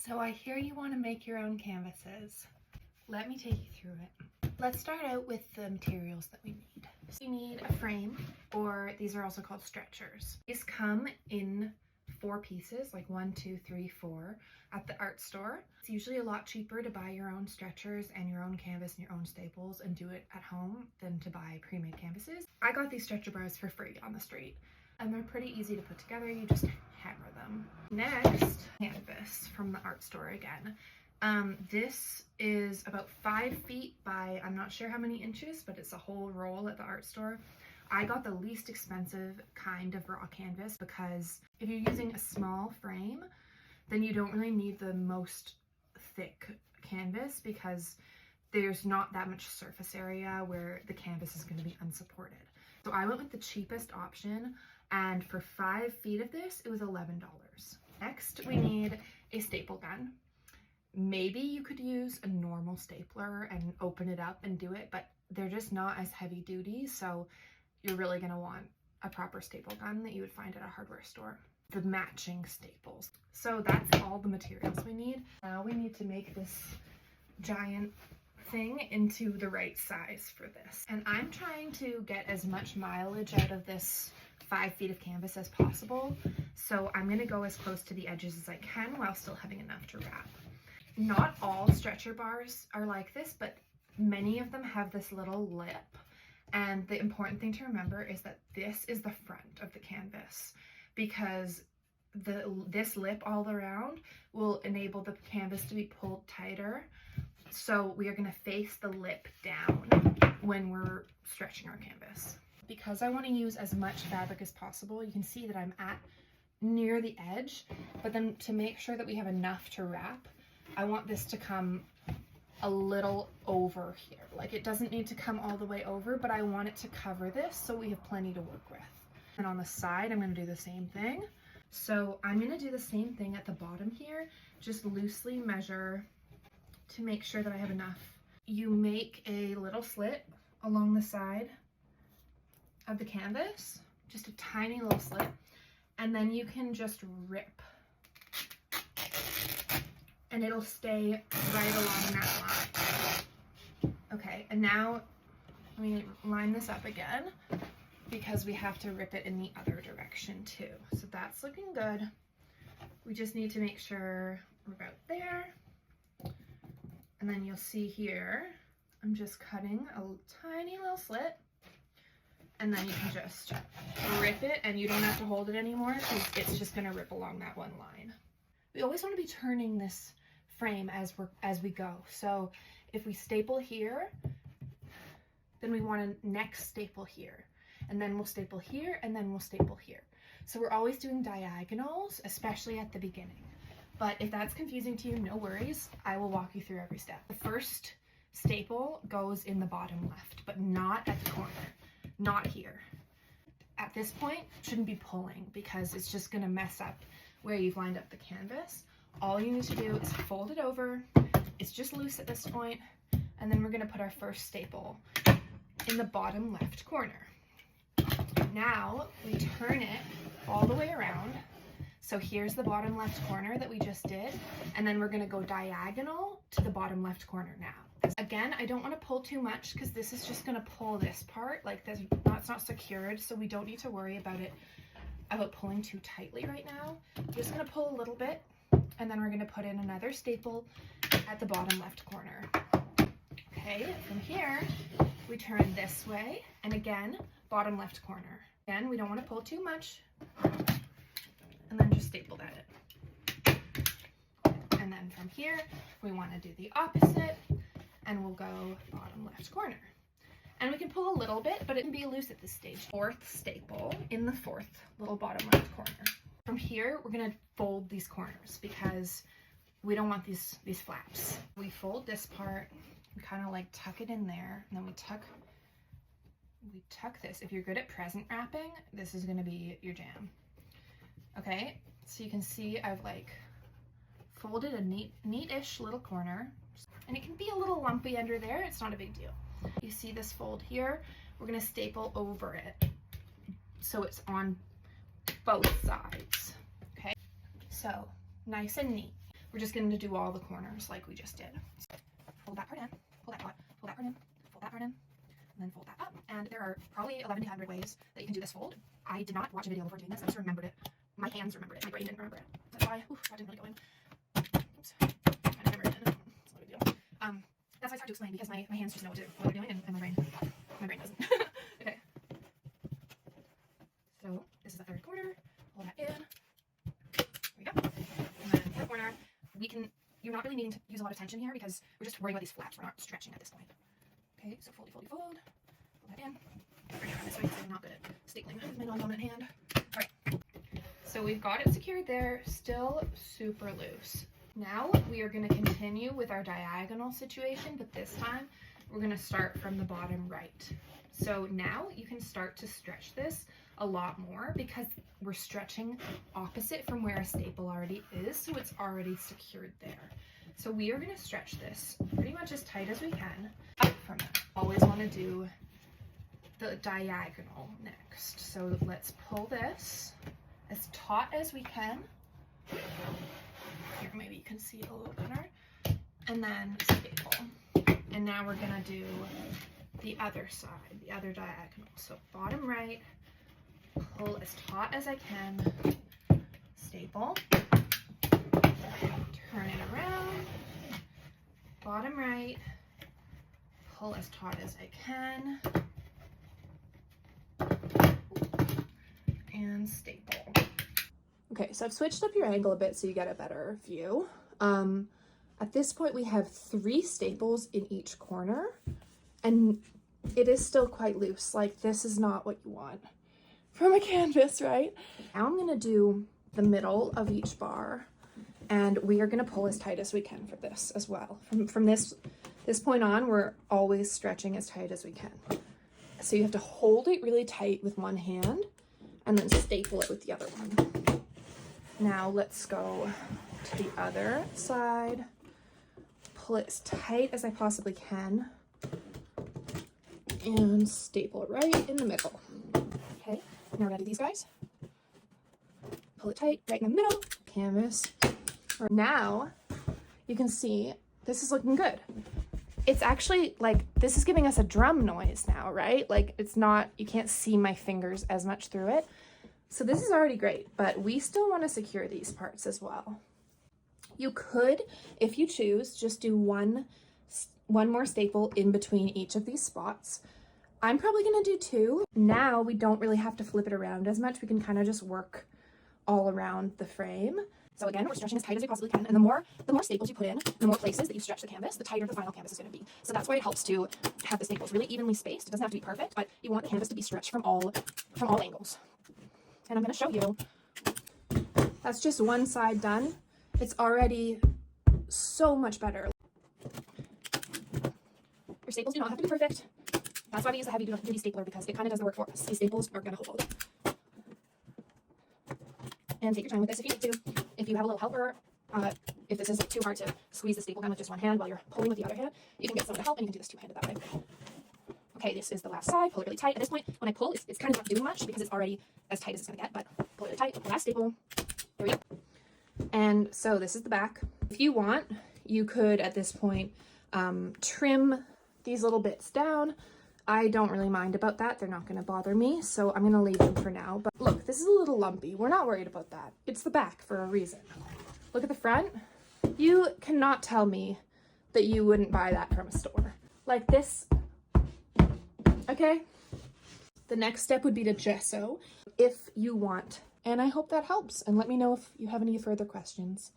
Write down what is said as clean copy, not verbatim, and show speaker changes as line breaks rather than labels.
So I hear you want to make your own canvases. Let me take you through it. Let's start out with the materials that we need. So you need a frame, or these are also called stretchers. These come in 4 pieces, like 1, 2, 3, 4 at the art store. It's usually a lot cheaper to buy your own stretchers and your own canvas and your own staples and do it at home than to buy pre-made canvases. I got these stretcher bars for free on the street, and they're pretty easy to put together. You just hammer them. Next, canvas from the art store again. This is about 5 feet by, I'm not sure how many inches, but it's a whole roll at the art store. I got the least expensive kind of raw canvas because if you're using a small frame, then you don't really need the most thick canvas because there's not that much surface area where the canvas is going to be unsupported. So I went with the cheapest option, and for 5 feet of this, it was $11. Next, we need a staple gun. Maybe you could use a normal stapler and open it up and do it, but they're just not as heavy duty, so you're really going to want a proper staple gun that you would find at a hardware store. The matching staples. So that's all the materials we need. Now we need to make this giant thing into the right size for this. And I'm trying to get as much mileage out of this 5 feet of canvas as possible. So I'm going to go as close to the edges as I can while still having enough to wrap. Not all stretcher bars are like this, but many of them have this little lip. And the important thing to remember is that this is the front of the canvas, because this lip all around will enable the canvas to be pulled tighter. So we are going to face the lip down when we're stretching our canvas. Because I want to use as much fabric as possible, you can see that I'm at near the edge, but then to make sure that we have enough to wrap, I want this to come a little over here. Like, it doesn't need to come all the way over, but I want it to cover this so we have plenty to work with. And on the side, I'm going to do the same thing. So I'm going to do the same thing at the bottom here, just loosely measure to make sure that I have enough. You make a little slit along the side of the canvas, just a tiny little slit, and then you can just rip, and it'll stay right along that line. Okay, and now let me line this up again because we have to rip it in the other direction too. So that's looking good. We just need to make sure we're about there. And then you'll see here, I'm just cutting a tiny little slit, and then you can just rip it, and you don't have to hold it anymore because it's just gonna rip along that one line. We always want to be turning this frame as we go. So if we staple here, then we want to next staple here, and then we'll staple here, and then we'll staple here. So we're always doing diagonals, especially at the beginning. But if that's confusing to you, no worries. I will walk you through every step. The first staple goes in the bottom left, but not at the corner, not here. At this point, shouldn't be pulling because it's just gonna mess up where you've lined up the canvas. All you need to do is fold it over. It's just loose at this point, and then we're gonna put our first staple in the bottom left corner. Now we turn it all the way around. So here's the bottom left corner that we just did, and then we're gonna go diagonal to the bottom left corner now. Again, I don't wanna pull too much because this is just gonna pull this part, like this, it's not secured, so we don't need to worry about pulling too tightly right now. I'm just gonna pull a little bit, and then we're gonna put in another staple at the bottom left corner. Okay, from here, we turn this way, and again, bottom left corner. Again, we don't wanna pull too much, and then just staple that in. And then from here, we wanna do the opposite, and we'll go bottom left corner. And we can pull a little bit, but it can be loose at this stage. Fourth staple in the fourth little bottom left corner. From here, we're gonna fold these corners because we don't want these flaps. We fold this part, we kind of like tuck it in there, and then we tuck this. If you're good at present wrapping, this is gonna be your jam. Okay, so you can see I've like folded a neat-ish little corner, and it can be a little lumpy under there. It's not a big deal. You see this fold here? We're gonna staple over it so it's on both sides. Okay, so nice and neat. we're just going to do all the corners like we just did. So fold that part in, pull that part in, fold that part in, and then fold that up. And there are probably 1,100 ways that you can do this fold. I did not watch a video before doing this. I just remembered it. My hands remembered it. My brain didn't remember it. That's why, that didn't really go in. Oops. I remembered it. It's not a big deal. That's why it's hard to explain, because my hands just know what they're doing, and my brain doesn't. Okay. So this is the third corner. Pull that in. There we go. And then fourth corner. You're not really needing to use a lot of tension here because we're just worrying about these flaps. We're not stretching at this point. Okay, so foldy, fold. Pull that in. Bring it around this way because I'm not good at stapling with my non-dominant hand. Alright. So we've got it secured there, still super loose. Now we are going to continue with our diagonal situation, but this time we're going to start from the bottom right. So now you can start to stretch this a lot more because we're stretching opposite from where a staple already is, so it's already secured there. So we are going to stretch this pretty much as tight as we can up from it. Always want to do the diagonal next. So let's pull this as taut as we can. Here, maybe you can see it a little better. And then staple. And now we're gonna do the other side, the other diagonal. So bottom right, pull as taut as I can, staple, turn it around, bottom right, pull as taut as I can, and staple.
Okay, so I've switched up your angle a bit so you get a better view. At this point we have 3 staples in each corner, and it is still quite loose. Like, this is not what you want from a canvas, right? Now I'm gonna do the middle of each bar, and we are gonna pull as tight as we can for this as well. From this point on, we're always stretching as tight as we can. So you have to hold it really tight with one hand and then staple it with the other one. Now let's go to the other side. Pull it as tight as I possibly can and staple it right in the middle. Okay, now we're gonna do these guys. Pull it tight right in the middle. Canvas. Now you can see this is looking good. It's actually like, this is giving us a drum noise now, right? Like, it's not, you can't see my fingers as much through it. So this is already great, but we still want to secure these parts as well. You could, if you choose, just do one more staple in between each of these spots. I'm probably going to do 2. Now we don't really have to flip it around as much. We can kind of just work all around the frame. So again, we're stretching as tight as we possibly can, and the more staples you put in, the more places that you stretch the canvas, the tighter the final canvas is going to be. So that's why it helps to have the staples really evenly spaced. It doesn't have to be perfect, but you want the canvas to be stretched from all angles. And I'm going to show you. That's just one side done. It's already so much better. Your staples do not have to be perfect. That's why we use a heavy duty stapler, because it kind of does the work for us. These staples are going to hold. And take your time with this if you need to. If you have a little helper, if this is too hard to squeeze the staple gun with just one hand while you're pulling with the other hand, you can get someone to help, and you can do this two-handed that way. Okay, this is the last side. Pull it really tight. At this point, when I pull, it's kind of not doing much because it's already as tight as it's going to get, but pull it really tight. Last staple. There we go. And so this is the back. If you want, you could, at this point, trim these little bits down. I don't really mind about that. They're not going to bother me, so I'm going to leave them for now. But look, this is a little lumpy. We're not worried about that. It's the back for a reason. Look at the front. You cannot tell me that you wouldn't buy that from a store. Like this. Okay? The next step would be to gesso if you want. And I hope that helps. And let me know if you have any further questions.